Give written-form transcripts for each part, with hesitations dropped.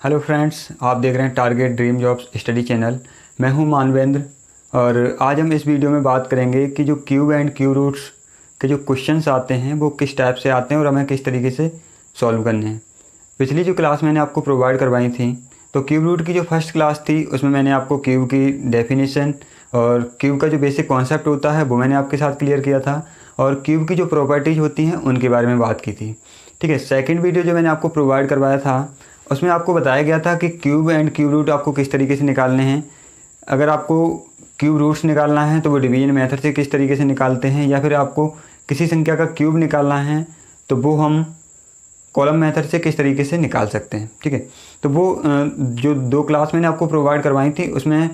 Hello friends, आप देख रहे हैं target dream jobs study channel. मैं हूं मानवेंद्र और आज हम इस वीडियो में बात करेंगे कि जो क्यूब एंड क्यूब रूट्स के जो क्वेश्चंस आते हैं वो किस टाइप से आते हैं और हमें किस तरीके से सॉल्व करने हैं। पिछली जो क्लास मैंने आपको प्रोवाइड करवाई थी तो क्यूब रूट की जो फर्स्ट क्लास थी उसमें मैंने आपको क्यूब की डेफिनेशन और क्यूब का जो बेसिक कॉन्सेप्ट होता है वो मैंने आपके साथ क्लियर किया था और क्यूब की जो प्रॉपर्टीज़ होती हैं उनके बारे में बात की थी। ठीक है, सेकंड वीडियो जो मैंने आपको प्रोवाइड करवाया था उसमें आपको बताया गया था कि क्यूब एंड क्यूब रूट आपको किस तरीके से निकालने हैं। अगर आपको क्यूब रूट्स निकालना है तो वो डिवीजन मेथड से किस तरीके से निकालते हैं, या फिर आपको किसी संख्या का क्यूब निकालना है तो वो हम कॉलम मेथड से किस तरीके से निकाल सकते हैं। ठीक है, तो वो जो दो क्लास मैंने आपको प्रोवाइड करवाई थी उसमें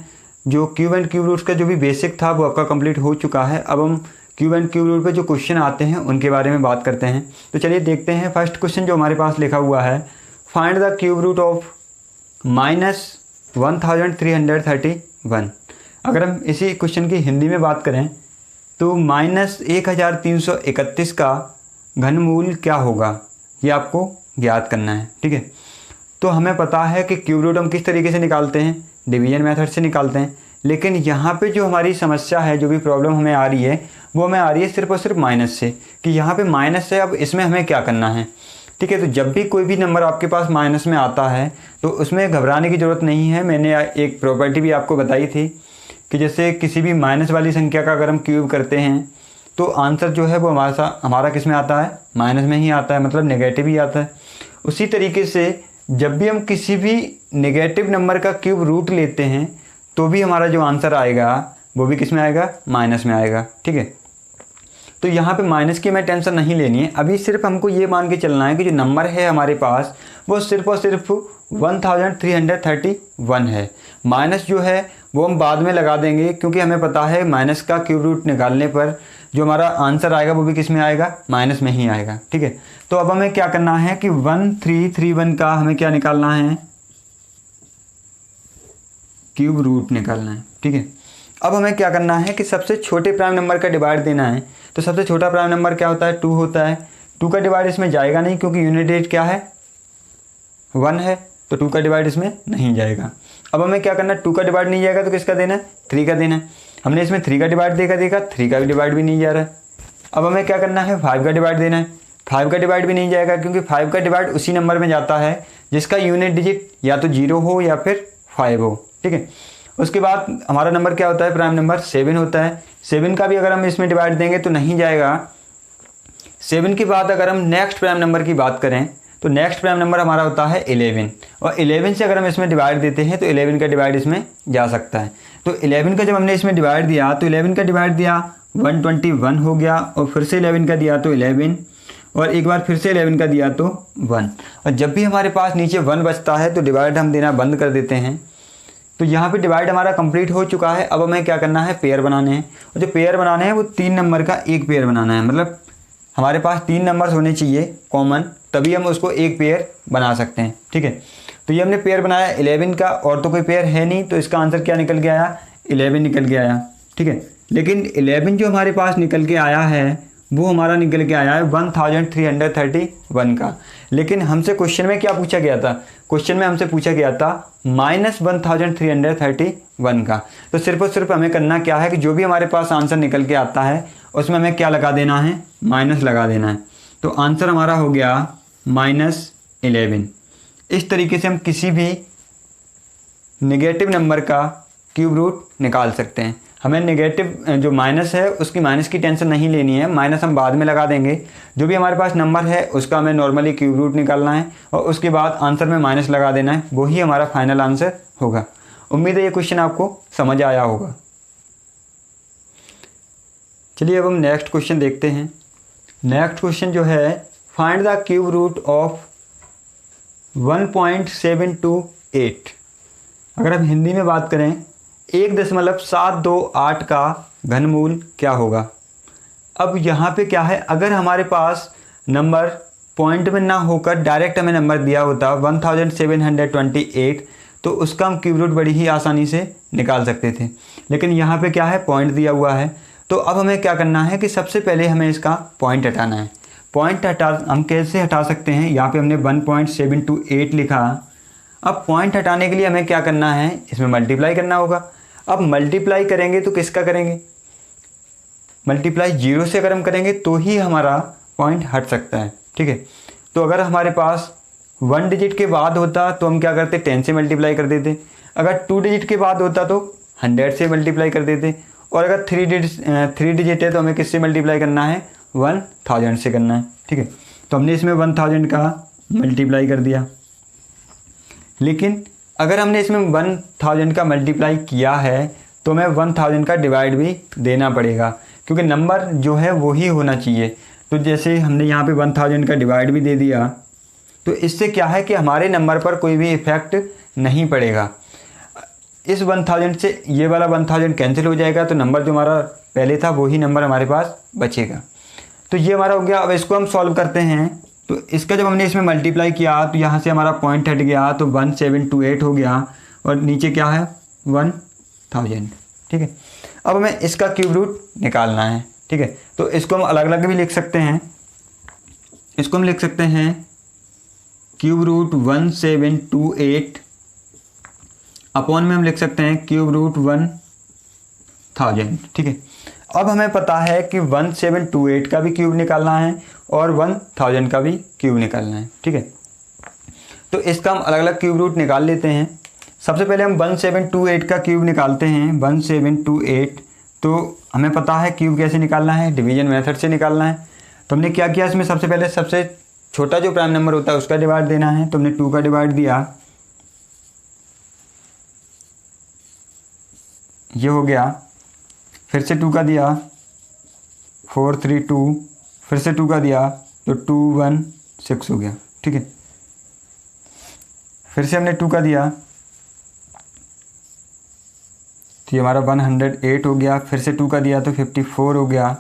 जो क्यूब एंड क्यूब रूट्स का जो भी बेसिक था वो आपका कंप्लीट हो चुका है। अब हम क्यूब एंड क्यूब रूट पे जो क्वेश्चन आते हैं उनके बारे में बात करते हैं। तो चलिए देखते हैं। फर्स्ट क्वेश्चन जो हमारे पास लिखा हुआ है, find the cube root of -1331। अगर हम इसी क्वेश्चन की हिंदी में बात करें तो -1331 का घनमूल क्या होगा, ये आपको ज्ञात करना है। ठीक है, तो हमें पता है कि क्यूब रूट हम किस तरीके से निकालते हैं, डिवीजन मेथड से निकालते हैं। लेकिन यहाँ पे जो हमारी समस्या है, जो भी प्रॉब्लम हमें आ रही है वो हमें आ रही है सिर्फ और सिर्फ माइनस से, कि यहाँ पे माइनस है। अब इसमें हमें क्या करना है। ठीक है, तो जब भी कोई भी नंबर आपके पास माइनस में आता है तो उसमें घबराने की ज़रूरत नहीं है। मैंने एक प्रॉपर्टी भी आपको बताई थी कि जैसे किसी भी माइनस वाली संख्या का अगर हम क्यूब करते हैं तो आंसर जो है वो हमारा किस में आता है, माइनस में ही आता है, मतलब नेगेटिव ही आता है। उसी तरीके से जब भी हम किसी भी नेगेटिव नंबर का क्यूब रूट लेते हैं तो भी हमारा जो आंसर आएगा वो भी किस में आएगा, माइनस में आएगा। ठीक है, तो यहाँ पे माइनस की हमें टेंशन नहीं लेनी है। अभी सिर्फ हमको ये मान के चलना है कि जो नंबर है हमारे पास वो सिर्फ और सिर्फ 1331 है। माइनस जो है वो हम बाद में लगा देंगे, क्योंकि हमें पता है माइनस का क्यूब रूट निकालने पर जो हमारा आंसर आएगा वो भी किस में आएगा, माइनस में ही आएगा। ठीक है, तो अब हमें क्या करना है कि 1331 का हमें क्या निकालना है, क्यूब रूट निकालना है। ठीक है, अब हमें क्या करना है कि सबसे छोटे प्राइम नंबर का डिवाइड देना है। तो सबसे छोटा प्राइम नंबर क्या होता है, 2 होता है। 2 का डिवाइड इसमें जाएगा नहीं, क्योंकि यूनिट डिजिट क्या है, 1 है, तो 2 का डिवाइड इसमें नहीं जाएगा। अब हमें क्या करना है, 2 का डिवाइड नहीं जाएगा तो किसका देना है, 3 का देना है। हमने इसमें 3 का डिवाइड देखा 3 का भी डिवाइड भी नहीं जा रहा है। अब हमें क्या करना है, 5 का डिवाइड देना है। 5 का डिवाइड भी नहीं जाएगा, क्योंकि 5 का डिवाइड उसी नंबर में जाता है जिसका यूनिट डिजिट या तो 0 हो या फिर 5 हो। ठीक है, उसके बाद हमारा नंबर क्या होता है, प्राइम नंबर 7 होता है। 7 का भी अगर हम इसमें डिवाइड देंगे तो नहीं जाएगा। 7 के बाद अगर हम नेक्स्ट प्राइम नंबर की बात करें तो नेक्स्ट प्राइम नंबर हमारा होता है 11, और 11 से अगर हम इसमें डिवाइड देते हैं तो 11 का डिवाइड इसमें जा सकता है। तो 11 का जब हमने इसमें डिवाइड दिया तो 11 का डिवाइड दिया 121 हो गया, और फिर से 11 का दिया तो 11, और एक बार फिर से 11 का दिया तो 1। और जब भी हमारे पास नीचे 1 बचता है तो डिवाइड हम देना बंद कर देते हैं। तो यहाँ पे डिवाइड हमारा कंप्लीट हो चुका है। अब हमें क्या करना है, पेयर बनाने हैं, और जो पेयर बनाने हैं वो 3 नंबर का एक पेयर बनाना है। मतलब हमारे पास 3 नंबर्स होने चाहिए कॉमन, तभी हम उसको एक पेयर बना सकते हैं। ठीक है, तो ये हमने पेयर बनाया 11 का, और तो कोई पेयर है नहीं, तो इसका आंसर क्या निकल के आया, 11 निकल के आया। ठीक है, लेकिन 11 जो हमारे पास निकल के आया है वो हमारा निकल के आया है 1331 का। लेकिन हमसे क्वेश्चन में क्या पूछा गया था, क्वेश्चन में हमसे पूछा गया था -1331 का। तो सिर्फ और सिर्फ हमें करना क्या है कि जो भी हमारे पास आंसर निकल के आता है उसमें हमें क्या लगा देना है, माइनस लगा देना है। तो आंसर हमारा हो गया -11। इस तरीके से हम किसी भी नेगेटिव नंबर का क्यूब रूट निकाल सकते हैं। हमें नेगेटिव जो माइनस है उसकी माइनस की टेंशन नहीं लेनी है, माइनस हम बाद में लगा देंगे। जो भी हमारे पास नंबर है उसका हमें नॉर्मली क्यूब रूट निकालना है और उसके बाद आंसर में माइनस लगा देना है, वही हमारा फाइनल आंसर होगा। उम्मीद है ये क्वेश्चन आपको समझ आया होगा। चलिए अब हम नेक्स्ट क्वेश्चन देखते हैं। नेक्स्ट क्वेश्चन जो है, find the cube root of 1.728। अगर हम हिंदी में बात करें 1.728 का घनमूल क्या होगा। अब यहाँ पे क्या है, अगर हमारे पास नंबर पॉइंट में ना होकर डायरेक्ट हमें नंबर दिया होता 1728 तो उसका हम क्यूब रूट बड़ी ही आसानी से निकाल सकते थे। लेकिन यहाँ पे क्या है, पॉइंट दिया हुआ है। तो अब हमें क्या करना है कि सबसे पहले हमें इसका पॉइंट हटाना है। पॉइंट हम कैसे हटा सकते हैं, यहाँ पे हमने 1.728 लिखा, अब पॉइंट हटाने के लिए हमें क्या करना है, इसमें मल्टीप्लाई करना होगा। अब मल्टीप्लाई करेंगे तो किसका करेंगे, मल्टीप्लाई 0 से अगर हम करेंगे तो ही हमारा पॉइंट हट सकता है, ठीक है। तो अगर हमारे पास 1 डिजिट के बाद होता तो हम क्या करते, 10 से मल्टीप्लाई कर देते। अगर 2 डिजिट के बाद होता तो 100 से मल्टीप्लाई कर देते। और अगर 3 डिजिट है तो हमें किससे मल्टीप्लाई करना है, 1000 से करना है, ठीक है। तो हमने इसमें 1000 का मल्टीप्लाई कर दिया। लेकिन अगर हमने इसमें 1000 का मल्टीप्लाई किया है तो हमें 1000 का डिवाइड भी देना पड़ेगा, क्योंकि नंबर जो है वो ही होना चाहिए। तो जैसे हमने यहाँ पे 1000 का डिवाइड भी दे दिया, तो इससे क्या है कि हमारे नंबर पर कोई भी इफ़ेक्ट नहीं पड़ेगा। इस 1000 से ये वाला 1000 कैंसिल हो जाएगा, तो नंबर जो हमारा पहले था वही नंबर हमारे पास बचेगा। तो ये हमारा हो गया। अब इसको हम सॉल्व करते हैं। तो इसका जब हमने इसमें मल्टीप्लाई किया तो यहाँ से हमारा पॉइंट हट गया, तो 1728 हो गया और नीचे क्या है 1000, ठीक है। अब हमें इसका क्यूब रूट निकालना है, ठीक है। तो इसको हम अलग अलग भी लिख सकते हैं। इसको हम लिख सकते हैं क्यूब रूट 1728 अपॉन में हम लिख सकते हैं क्यूब रूट 1000, ठीक है। अब हमें पता है कि 1728 का भी क्यूब निकालना है और 1000 का भी क्यूब निकालना है, ठीक है। तो इसका हम अलग अलग क्यूब रूट निकाल लेते हैं। सबसे पहले हम 1728 का क्यूब निकालते हैं। 1728, तो हमें पता है क्यूब कैसे निकालना है, डिवीजन मेथड से निकालना है। तो हमने क्या किया, इसमें सबसे पहले सबसे छोटा जो प्राइम नंबर होता है उसका डिवाइड देना है। तो हमने 2 का डिवाइड दिया, ये हो गया। फिर से 2 का दिया, 432, फिर से 2 का दिया तो 216 हो गया, ठीक है। फिर से हमने 2 का दिया तो ये हमारा 108 हो गया। फिर से 2 का दिया तो 54 हो गया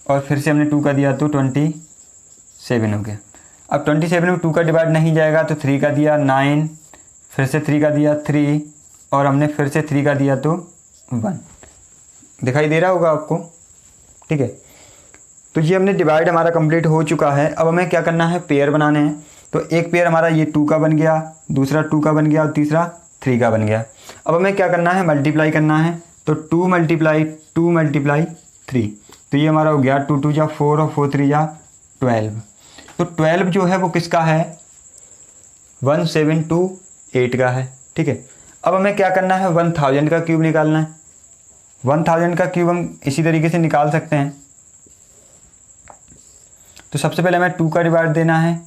और फिर से हमने 2 का दिया तो 27 हो गया। अब 27 में 2 का डिवाइड नहीं जाएगा तो 3 का दिया 9, फिर से 3 का दिया 3 और हमने फिर से 3 का दिया तो 1। दिखाई दे रहा होगा आपको, ठीक है। तो ये हमने डिवाइड हमारा कंप्लीट हो चुका है। अब हमें क्या करना है, पेयर बनाने हैं। तो एक पेयर हमारा ये 2 का बन गया, दूसरा 2 का बन गया और तीसरा 3 का बन गया। अब हमें क्या करना है, मल्टीप्लाई करना है। तो 2 मल्टीप्लाई 3, तो ये हमारा हो गया 2 2 जा 4 और 4 3 जा 12। तो 12 जो है वो किसका है, 1728 का है, ठीक है। अब हमें क्या करना है, 1000 का क्यूब निकालना है। 1000 का क्यूब हम इसी तरीके से निकाल सकते हैं। तो सबसे पहले हमें 2 का डिवाइड देना है।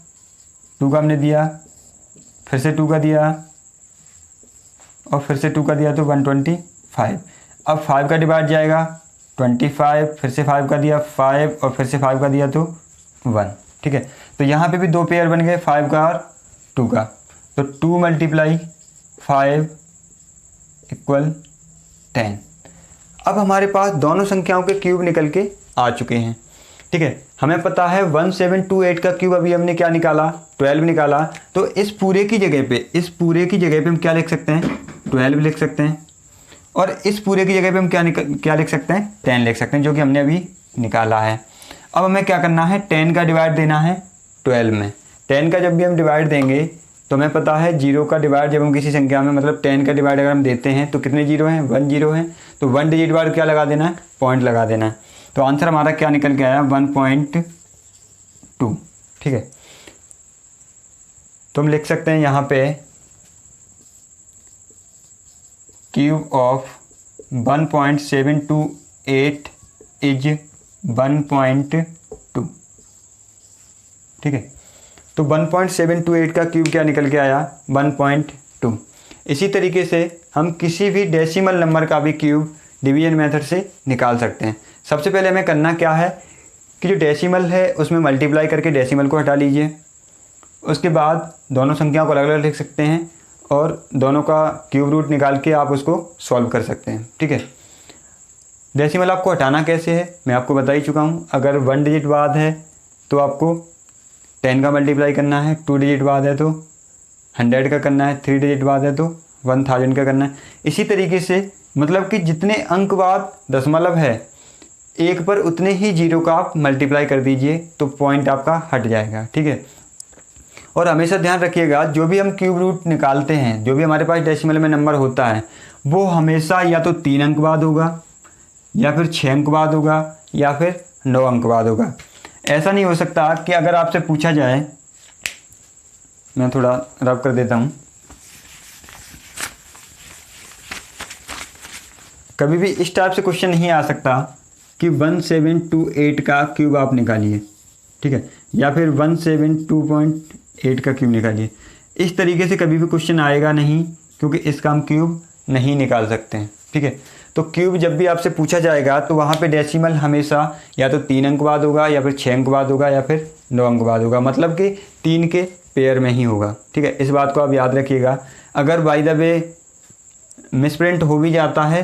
2 का हमने दिया, फिर से 2 का दिया और फिर से 2 का दिया तो 125। अब 5 का डिवाइड जाएगा 25, फिर से 5 का दिया 5 और फिर से 5 का दिया तो 1, ठीक है। तो यहाँ पे भी 2 पेयर बन गए, 5 का और 2 का। तो 2 मल्टीप्लाई 5 इक्वल 10। अब हमारे पास दोनों संख्याओं के क्यूब निकल के आ चुके हैं, ठीक है। हमें पता है 1728 का क्यूब अभी हमने क्या निकाला, 12 निकाला। तो इस पूरे की जगह पे हम क्या लिख सकते हैं, 12 लिख सकते हैं। और इस पूरे की जगह पे हम क्या लिख सकते हैं, 10 लिख सकते हैं, जो कि हमने अभी निकाला है। अब हमें क्या करना है, 10 का डिवाइड देना है 12 में। 10 का जब भी हम डिवाइड देंगे तो हमें पता है 0 का डिवाइड जब हम किसी संख्या में, मतलब 10 का डिवाइड अगर हम देते हैं तो कितने जीरो हैं, 1 जीरो हैं। तो 1 डिजिट बाद क्या लगा देना है, पॉइंट लगा देना है। तो आंसर हमारा क्या निकल के आया, 1.2, ठीक है। तो हम लिख सकते हैं यहाँ पे क्यूब ऑफ 1.728 इज 1.2, ठीक है। तो 1.728 का क्यूब क्या निकल के आया, 1.2। इसी तरीके से हम किसी भी डेसिमल नंबर का भी क्यूब डिवीजन मेथड से निकाल सकते हैं। सबसे पहले हमें करना क्या है कि जो डेसिमल है उसमें मल्टीप्लाई करके डेसिमल को हटा लीजिए। उसके बाद दोनों संख्याओं को अलग अलग लिख सकते हैं और दोनों का क्यूब रूट निकाल के आप उसको सॉल्व कर सकते हैं, ठीक है। डेसिमल आपको हटाना कैसे है मैं आपको बता ही चुका हूँ। अगर 1 डिजिट बाद है तो आपको 10 का मल्टीप्लाई करना है, 2 डिजिट बाद है तो 100 का करना है, 3 डिजिट बाद है तो 1000 का करना है। इसी तरीके से मतलब कि जितने अंक बाद दशमलव है एक पर उतने ही जीरो का आप मल्टीप्लाई कर दीजिए तो पॉइंट आपका हट जाएगा, ठीक है। और हमेशा ध्यान रखिएगा जो भी हम क्यूब रूट निकालते हैं, जो भी हमारे पास डेसिमल में नंबर होता है वो हमेशा या तो 3 अंक बाद होगा या फिर 6 अंक बाद होगा या फिर 9 अंक बाद होगा। ऐसा नहीं हो सकता कि अगर आपसे पूछा जाए, मैं थोड़ा रब कर देता हूँ, कभी भी इस टाइप से क्वेश्चन नहीं आ सकता कि 1728 का क्यूब आप निकालिए, ठीक है, या फिर 172.8 का क्यूब निकालिए। इस तरीके से कभी भी क्वेश्चन आएगा नहीं, क्योंकि इसका हम क्यूब नहीं निकाल सकते हैं, ठीक है। तो क्यूब जब भी आपसे पूछा जाएगा तो वहाँ पे डेसिमल हमेशा या तो 3 अंक बाद होगा या फिर 6 अंक बाद होगा या फिर 9 अंक बाद होगा, मतलब कि 3 के पेयर में ही होगा, ठीक है। इस बात को आप याद रखिएगा। अगर बाय द वे मिसप्रिंट हो भी जाता है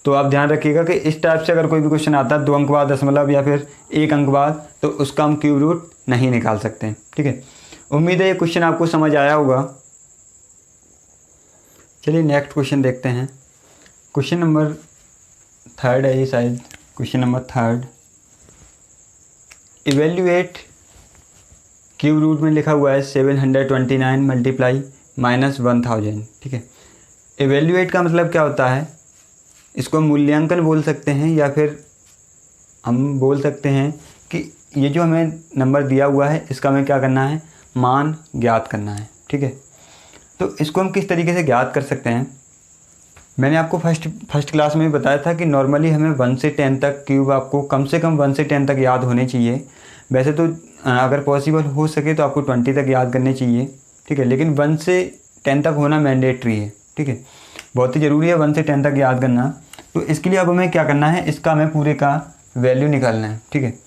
तो आप ध्यान रखिएगा कि इस टाइप से अगर कोई भी क्वेश्चन आता है 2 अंक बाद दशमलव या फिर 1 अंक बाद, तो उसका हम क्यूब रूट नहीं निकाल सकते हैं, ठीक है। उम्मीद है ये क्वेश्चन आपको समझ आया होगा। चलिए नेक्स्ट क्वेश्चन देखते हैं। क्वेश्चन नंबर 3 है ये शायद, question number 3। Evaluate cube root में लिखा हुआ है 729 मल्टीप्लाई -1000, ठीक है। इवेल्युएट का मतलब क्या होता है, इसको हम मूल्यांकन बोल सकते हैं या फिर हम बोल सकते हैं कि ये जो हमें नंबर दिया हुआ है इसका हमें क्या करना है, मान ज्ञात करना है, ठीक है। तो इसको हम किस तरीके से ज्ञात कर सकते हैं, मैंने आपको फर्स्ट क्लास में भी बताया था कि नॉर्मली हमें 1 से 10 तक क्यूब आपको कम से कम 1 से 10 तक याद होने चाहिए। वैसे तो अगर पॉसिबल हो सके तो आपको 20 तक याद करने चाहिए, ठीक है, लेकिन 1 से 10 तक होना मैंडेटरी है, ठीक है, बहुत ही ज़रूरी है 1 से 10 तक याद करना। तो इसके लिए अब हमें क्या करना है, इसका हमें पूरे का वैल्यू निकालना है, ठीक है।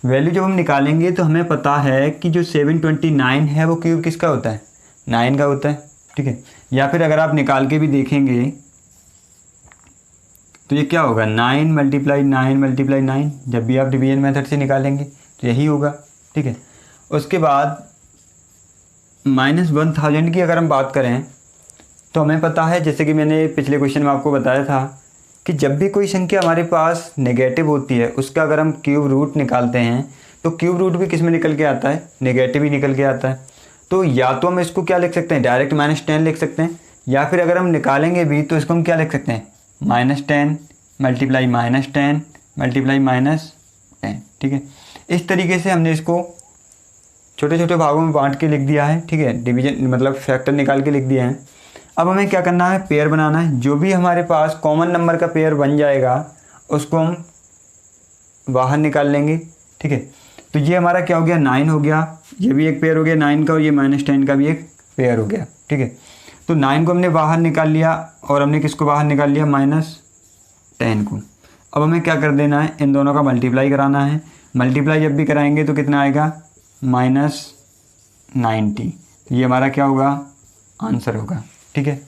वैल्यू जब हम निकालेंगे तो हमें पता है कि जो 729 है वो क्यूब किसका होता है, 9 का होता है, ठीक है। या फिर अगर आप निकाल के भी देखेंगे तो ये क्या होगा, 9 × 9 × 9, जब भी आप डिवीजन मेथड से निकालेंगे तो यही होगा, ठीक है। उसके बाद -1000 की अगर हम बात करें तो हमें पता है, जैसे कि मैंने पिछले क्वेश्चन में आपको बताया था कि जब भी कोई संख्या हमारे पास नेगेटिव होती है उसका अगर हम क्यूब रूट निकालते हैं तो क्यूब रूट भी किस में निकल के आता है, नेगेटिव ही निकल के आता है। तो या तो हम इसको क्या लिख सकते हैं, डायरेक्ट -10 लिख सकते हैं, या फिर अगर हम निकालेंगे भी तो इसको हम क्या लिख सकते हैं, -10 मल्टीप्लाई -10 मल्टीप्लाई -10, ठीक है। इस तरीके से हमने इसको छोटे छोटे भागों में बांट के लिख दिया है, ठीक है, डिवीजन मतलब फैक्टर निकाल के लिख दिया है। अब हमें क्या करना है, पेयर बनाना है। जो भी हमारे पास कॉमन नंबर का पेयर बन जाएगा उसको हम बाहर निकाल लेंगे, ठीक है। तो ये हमारा क्या हो गया, 9 हो गया, ये भी एक पेयर हो गया 9 का, और ये -10 का भी एक पेयर हो गया, ठीक है। तो 9 को हमने बाहर निकाल लिया और हमने किसको बाहर निकाल लिया, -10 को। अब हमें क्या कर देना है, इन दोनों का मल्टीप्लाई कराना है। मल्टीप्लाई जब भी कराएंगे तो कितना आएगा, -90। ये हमारा क्या होगा, आंसर होगा, ठीक है।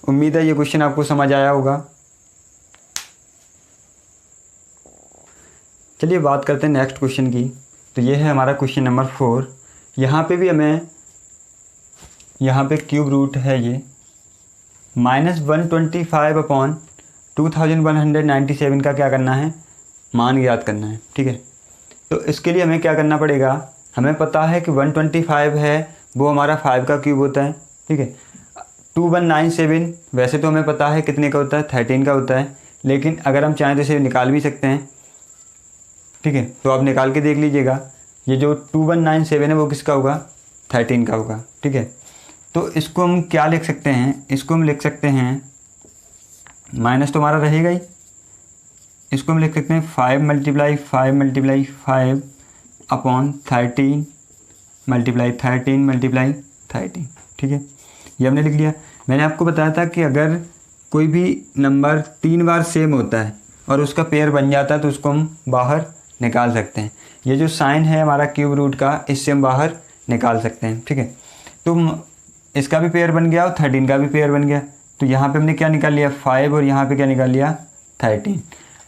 उम्मीद है ये क्वेश्चन आपको समझ आया होगा। चलिए बात करते हैं नेक्स्ट क्वेश्चन की। तो ये है हमारा क्वेश्चन नंबर 4। यहाँ पे भी हमें, यहाँ पे क्यूब रूट है ये -125/2197 का क्या करना है, मान ज्ञात करना है, ठीक है। तो इसके लिए हमें क्या करना पड़ेगा, हमें पता है कि 125 है वो हमारा 5 का क्यूब होता है, ठीक है। 2197 वैसे तो हमें पता है कितने का होता है, 13 का होता है, लेकिन अगर हम चाहें तो इसे निकाल भी सकते हैं, ठीक है। तो आप निकाल के देख लीजिएगा, ये जो 2197 है वो किसका होगा, 13 का होगा, ठीक है। तो इसको हम क्या लिख सकते हैं, इसको हम लिख सकते हैं, माइनस तो हमारा रहेगा ही, इसको हम लिख सकते हैं 5 × 5 × 5 अपॉन 13 × 13 × 13, ठीक है। ये हमने लिख लिया। मैंने आपको बताया था कि अगर कोई भी नंबर 3 बार सेम होता है और उसका पेयर बन जाता है तो उसको हम बाहर निकाल सकते हैं। ये जो साइन है हमारा क्यूब रूट का, इससे हम बाहर निकाल सकते हैं, ठीक है। तो इसका भी पेयर बन गया और 13 का भी पेयर बन गया। तो यहाँ पे हमने क्या निकाल लिया, 5, और यहाँ पे क्या निकाल लिया, 13।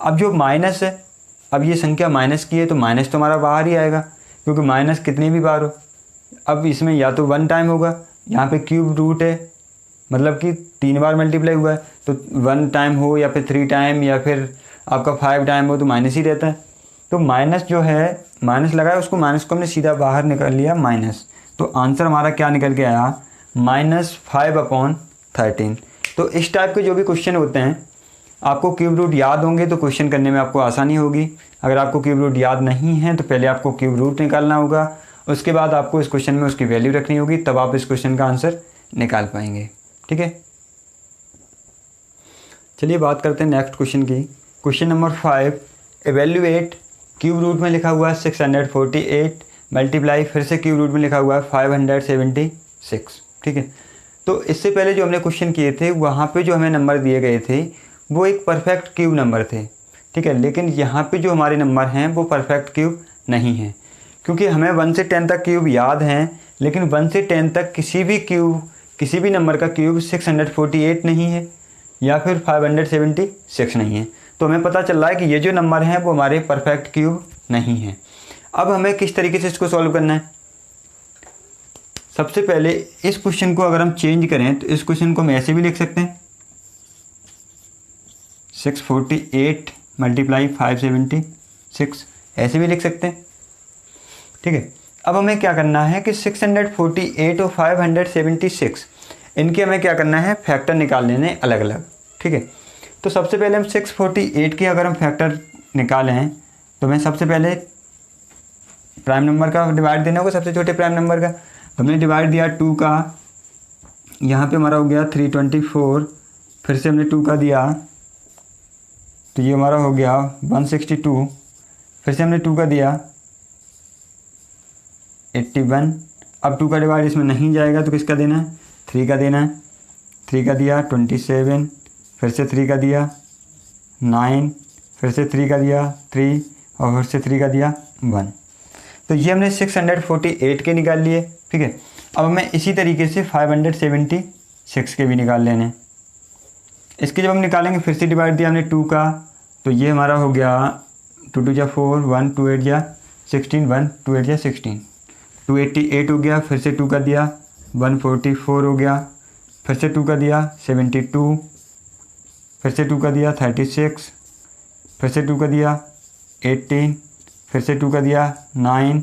अब जो माइनस है, अब ये संख्या माइनस की है तो माइनस तो हमारा बाहर ही आएगा, क्योंकि माइनस कितनी भी बार हो। अब इसमें या तो 1 टाइम होगा, यहाँ पे क्यूब रूट है मतलब कि 3 बार मल्टीप्लाई हुआ है, तो 1 टाइम हो या फिर 3 टाइम या फिर आपका 5 टाइम हो तो माइनस ही रहता है। तो माइनस जो है, माइनस लगा है उसको, माइनस को हमने सीधा बाहर निकाल लिया माइनस, तो आंसर हमारा क्या निकल के आया, -5/13। तो इस टाइप के जो भी क्वेश्चन होते हैं, आपको क्यूब रूट याद होंगे तो क्वेश्चन करने में आपको आसानी होगी। अगर आपको क्यूब रूट याद नहीं है तो पहले आपको क्यूब रूट निकालना होगा, उसके बाद आपको इस क्वेश्चन में उसकी वैल्यू रखनी होगी, तब आप इस क्वेश्चन का आंसर निकाल पाएंगे। ठीक है, चलिए बात करते हैं नेक्स्ट क्वेश्चन की। Question number 5, evaluate. Cube root में लिखा हुआ है 648 मल्टीप्लाई, फिर से क्यूब रूट में लिखा हुआ है 576। ठीक है, तो इससे पहले जो हमने क्वेश्चन किए थे वहाँ पे जो हमें नंबर दिए गए थे वो एक परफेक्ट क्यूब नंबर थे। ठीक है, लेकिन यहाँ पे जो हमारे नंबर हैं वो परफेक्ट क्यूब नहीं हैं, क्योंकि हमें 1 से 10 तक क्यूब याद हैं, लेकिन 1 से 10 तक किसी भी नंबर का क्यूब 648 नहीं है या फिर 576 नहीं है। तो हमें पता चल रहा है कि ये जो नंबर हैं वो हमारे परफेक्ट क्यूब नहीं हैं। अब हमें किस तरीके से इसको सॉल्व करना है, सबसे पहले इस क्वेश्चन को अगर हम चेंज करें तो इस क्वेश्चन को हम ऐसे भी लिख सकते हैं, 648 मल्टीप्लाई 576, ऐसे भी लिख सकते हैं। ठीक है, अब हमें क्या करना है कि 648 और 576 इनके हमें क्या करना है, फैक्टर निकाल लेने अलग अलग। ठीक है, तो सबसे पहले हम 648 के अगर हम फैक्टर निकालें तो हमें सबसे पहले प्राइम नंबर का डिवाइड देना होगा, सबसे छोटे प्राइम नंबर का। तो हमने डिवाइड दिया 2 का, यहाँ पे हमारा हो गया 324, फिर से हमने 2 का दिया तो ये हमारा हो गया 162, फिर से हमने 2 का दिया 81। अब 2 का डिवाइड इसमें नहीं जाएगा तो किसका देना है, 3 का देना है। 3 का दिया 27, फिर से 3 का दिया 9, फिर से 3 का दिया 3 और फिर से 3 का दिया 1। तो ये हमने 648 के निकाल लिए। ठीक है, अब हमें इसी तरीके से 576 के भी निकाल लेने। इसके जब हम निकालेंगे फिर से डिवाइड दिया हमने 2 का, तो ये हमारा हो गया 2 2 जा 4, 1 2 8 जा 16, 1 2 8 जा 16, 288 हो गया। फिर से 2 का दिया 144 हो गया, फिर से 2 का दिया 72, फिर से 2 का दिया 36, फिर से 2 का दिया 18, फिर से 2 का दिया 9,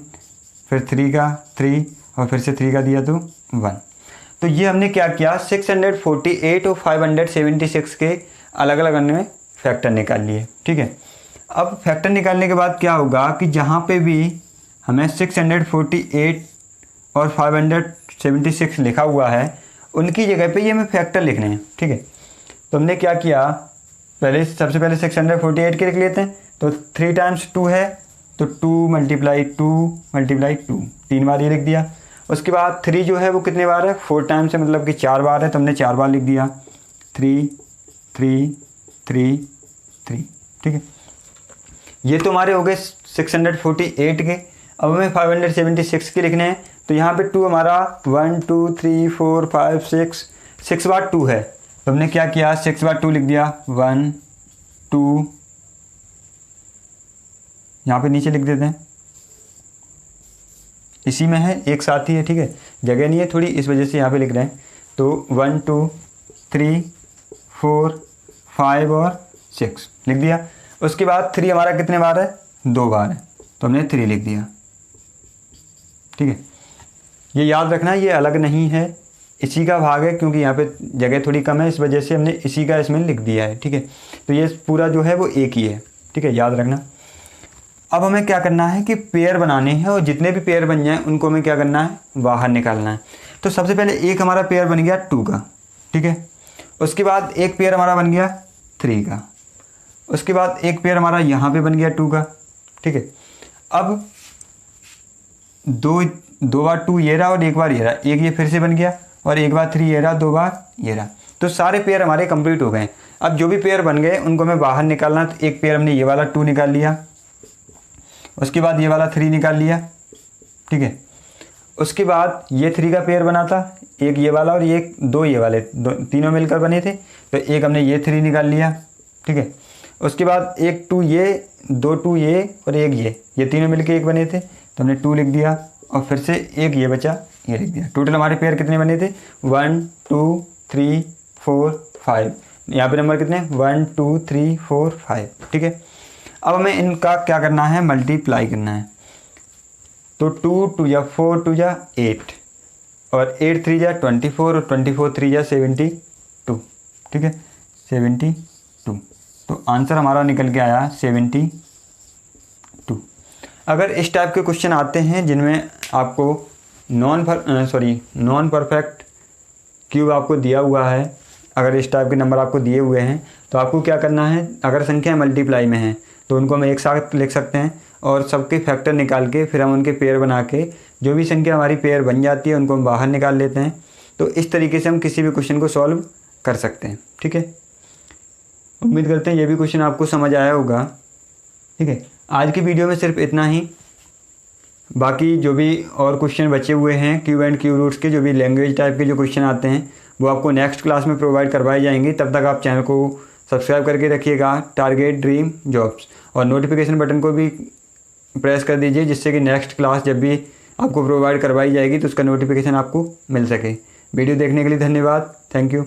फिर 3 का 3 और फिर से 3 का दिया तो 1। तो ये हमने क्या किया, 648 और 576 के अलग अलग अन्य में फैक्टर निकाल लिए। ठीक है, अब फैक्टर निकालने के बाद क्या होगा कि जहाँ पे भी हमें 648 और 576 लिखा हुआ है उनकी जगह पे ये हमें फैक्टर लिखने हैं। ठीक है, तो हमने क्या किया, सबसे पहले 648 के लिख लेते हैं। तो 3 टाइम्स 2 है तो 2 मल्टीप्लाई 2 3 बार ये लिख दिया। उसके बाद 3 जो है वो कितने बार है, 4 टाइम्स है, मतलब कि 4 बार है, तो हमने 4 बार लिख दिया 3 3 3 3। ठीक है, ये तो हमारे हो गए 648 के। अब हमें 576 के लिखने हैं, तो यहाँ पे 2 हमारा 1 2 3 4 5 6 बार 2 है, तो हमने क्या किया 6 बार 2 लिख दिया 1 2, यहाँ पे नीचे लिख देते हैं, इसी में है एक साथ ही है। ठीक है, जगह नहीं है थोड़ी, इस वजह से यहाँ पे लिख रहे हैं। तो 1 2 3 4 5 और 6 लिख दिया। उसके बाद 3 हमारा कितने बार है, 2 बार है, तो हमने 3 लिख दिया। ठीक है, ये याद रखना ये अलग नहीं है, इसी का भाग है, क्योंकि यहाँ पे जगह थोड़ी कम है, इस वजह से हमने इसी का इसमें लिख दिया है। ठीक है, तो ये पूरा जो है वो एक ही है। ठीक है, याद रखना। अब हमें क्या करना है कि पेयर बनाने हैं, और जितने भी पेयर बन जाएं उनको हमें क्या करना है, बाहर निकालना है। तो सबसे पहले एक हमारा पेयर बन गया 2 का। ठीक है, उसके बाद एक पेयर हमारा बन गया 3 का, उसके बाद एक पेयर हमारा यहाँ पे बन गया 2 का। ठीक है, अब दो बार 2 ये रहा और एक बार ये रहा, एक ये फिर से बन गया, और एक बार 3 ये रहा, 2 बार ये रहा। तो सारे पेयर हमारे कंप्लीट हो गए। अब जो भी पेयर बन गए उनको हमें बाहर निकालना। तो एक पेयर हमने ये वाला 2 निकाल लिया, उसके बाद ये वाला 3 निकाल लिया। ठीक है, उसके बाद ये 3 का पेयर बना था, एक ये वाला और एक 2 ये वाले, तीनों मिलकर बने थे, तो एक हमने ये 3 निकाल लिया। ठीक है, उसके बाद एक 2 ये, 2 2 ये और एक ये तीनों मिलकर एक बने थे, तो हमने 2 लिख दिया, और फिर से एक ये बचा, ये लिख दिया। टोटल हमारे पेयर कितने बने थे, 1 2 3 4 5। यहाँ पे नंबर कितने, 1 2 3 4 5। ठीक है, अब हमें इनका क्या करना है, मल्टीप्लाई करना है। तो 2 2 जा 4 2 जा 8, और 8 3 जा 24 और 24 3 जा 72, ठीक है 72। तो आंसर हमारा निकल के आया 72। अगर इस टाइप के क्वेश्चन आते हैं जिनमें आपको नॉन परफेक्ट क्यूब आपको दिया हुआ है, अगर इस टाइप के नंबर आपको दिए हुए हैं तो आपको क्या करना है, अगर संख्या मल्टीप्लाई में है तो उनको हम एक साथ लिख सकते हैं और सबके फैक्टर निकाल के फिर हम उनके पेयर बना के जो भी संख्या हमारी पेयर बन जाती है उनको हम बाहर निकाल लेते हैं। तो इस तरीके से हम किसी भी क्वेश्चन को सॉल्व कर सकते हैं, ठीक है। उम्मीद करते हैं ये भी क्वेश्चन आपको समझ आया होगा, ठीक है। आज की वीडियो में सिर्फ इतना ही। बाकी जो भी और क्वेश्चन बचे हुए हैं क्यूब एंड क्यूब रूट्स के, जो भी लैंग्वेज टाइप के जो क्वेश्चन आते हैं वो आपको नेक्स्ट क्लास में प्रोवाइड करवाए जाएंगे। तब तक आप चैनल को सब्सक्राइब करके रखिएगा, टारगेट ड्रीम जॉब्स, और नोटिफिकेशन बटन को भी प्रेस कर दीजिए जिससे कि नेक्स्ट क्लास जब भी आपको प्रोवाइड करवाई जाएगी तो उसका नोटिफिकेशन आपको मिल सके। वीडियो देखने के लिए धन्यवाद। Thank you.